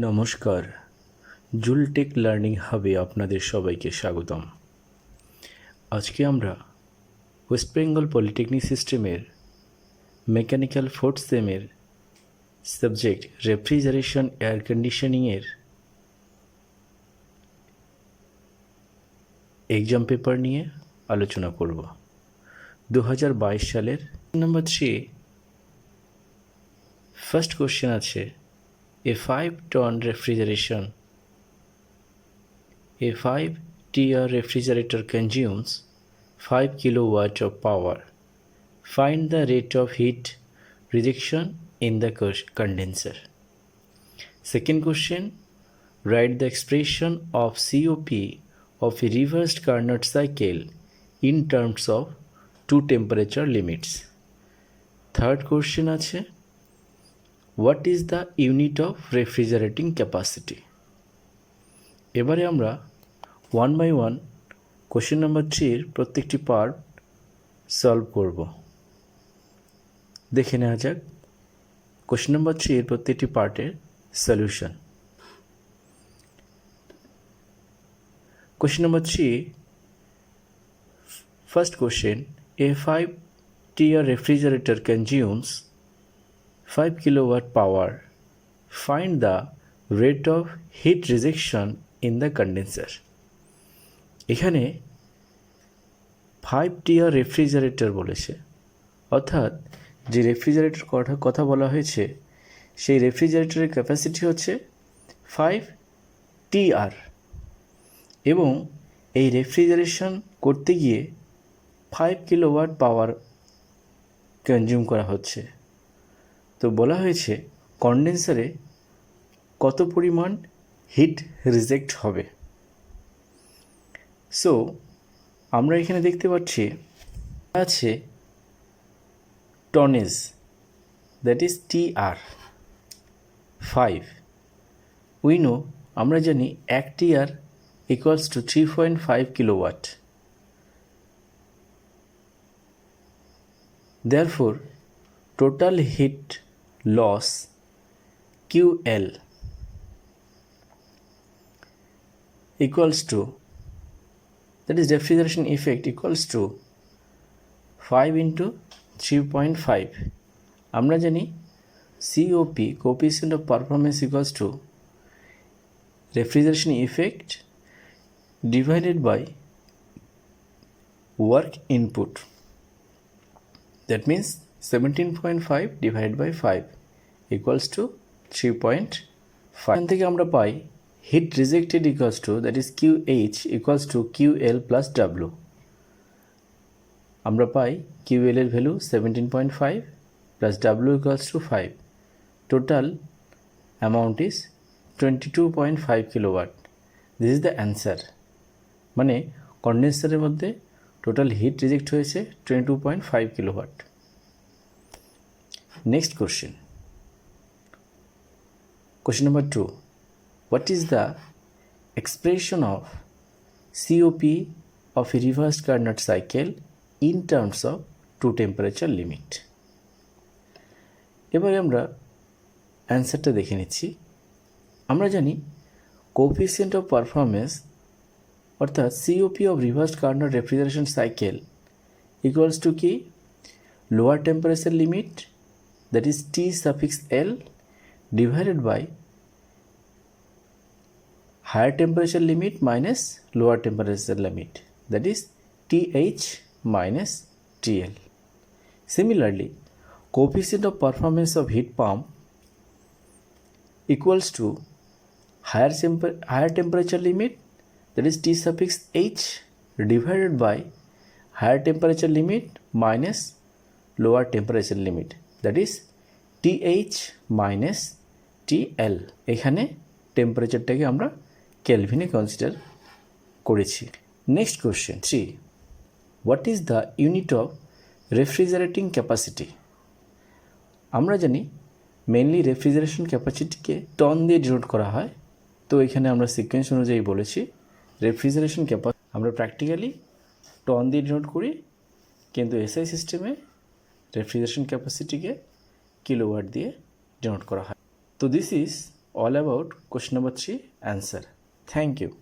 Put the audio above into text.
নমস্কার, জুলটেক লার্নিং হাবে আপনাদের সবাইকে স্বাগতম। আজকে আমরা ওয়েস্ট বেঙ্গল পলিটেকনিক সিস্টেমের মেকানিক্যাল ফোর্থ সেমের সাবজেক্ট রেফ্রিজারেশন এয়ার কন্ডিশনিংয়ের এক্সাম পেপার নিয়ে আলোচনা করব। 2022 সালের নাম্বার 3 ফার্স্ট কোশ্চেন আছে, A 5-ton refrigeration. A 5-tier refrigerator consumes 5 kilowatt of power. Find the rate of heat rejection in the condenser. Second question, write the expression of COP of a reversed Carnot cycle in terms of two temperature limits. Third question আছে, what is the unit of refrigerating capacity? এবারে আমরা 1 by 1 question number 3 এর প্রত্যেকটি part solve করব। দেখে নেওয়া যাক question number 3 এর প্রত্যেকটি পার্টের solution. Question number 3, first question, a 5-tier refrigerator consumes 5 kilowatt power. Find the rate of heat rejection in the condenser. এখানে 5-tier রেফ্রিজারেটর বলেছে, অর্থাৎ যে রেফ্রিজারেটর কথা বলা হয়েছে সেই রেফ্রিজারেটরের ক্যাপাসিটি হচ্ছে 5 TR এবং এই রেফ্রিজারেশন করতে গিয়ে 5 কিলোওয়াট পাওয়ার কনজিউম করা হচ্ছে। তো বলা হয়েছে কন্ডেন্সারে কত পরিমাণ হিট রিজেক্ট হবে। সো আমরা এখানে দেখতে পাচ্ছি আছে tonnage, that is TR 5। We know, আমরা জানি 1 TR equals to 3.5 kilowatt. Therefore, total heat loss QL equals to, that is refrigeration effect equals to 5 into 3.5. আমরা জানি COP, coefficient of performance, equals to refrigeration effect divided by work input. That means 17.5 divided by 5 equals to 3.5. এখান থেকে আমরা পাই heat rejected equals to, that is QH equals to QL plus W। আমরা পাই QL এর value 17.5 plus W equals to 5। Total amount is 22.5 kilowatt. This is the answer. মানে কন্ডেন্সারের মধ্যে টোটাল হিট রিজেক্ট হয়েছে 22.5 kilowatt. Next question, question number 2, what is the expression of COP of a reversed Carnot cycle in terms of two temperature limit? এবারে আমরা অ্যান্সারটা দেখে নিচ্ছি। আমরা জানি কোএফিসিয়েন্ট অফ পারফরমেন্স অর্থাৎ COP of reversed Carnot refrigeration cycle equals to কি, lower temperature limit, that is T(L) divided by higher temperature limit minus lower temperature limit, that is TH minus TL. Similarly, coefficient of performance of heat pump equals to higher temperature limit, that is T(H) divided by higher temperature limit minus lower temperature limit, that is TH minus TL. এখানে টেম্পারেচারটাকে আমরা কেলভিনে consider করেছি। Next question 3, what is the unit of refrigerating capacity? আমরা জানি mainly refrigeration ক্যাপাসিটিকে ton দিয়ে denote করা হয়। তো এখানে আমরা সিকোয়েন্স অনুযায়ী বলেছি রেফ্রিজারেশন ক্যাপাসিটি আমরা প্র্যাকটিক্যালি টন দিয়ে ডিনোট করি, কিন্তু SI সিস্টেমে রেফ্রিজারেশন ক্যাপাসিটিকে কিলোওয়াট দিয়ে ডিনোট করা হয়। তো this is all about question number 3 answer. Thank you.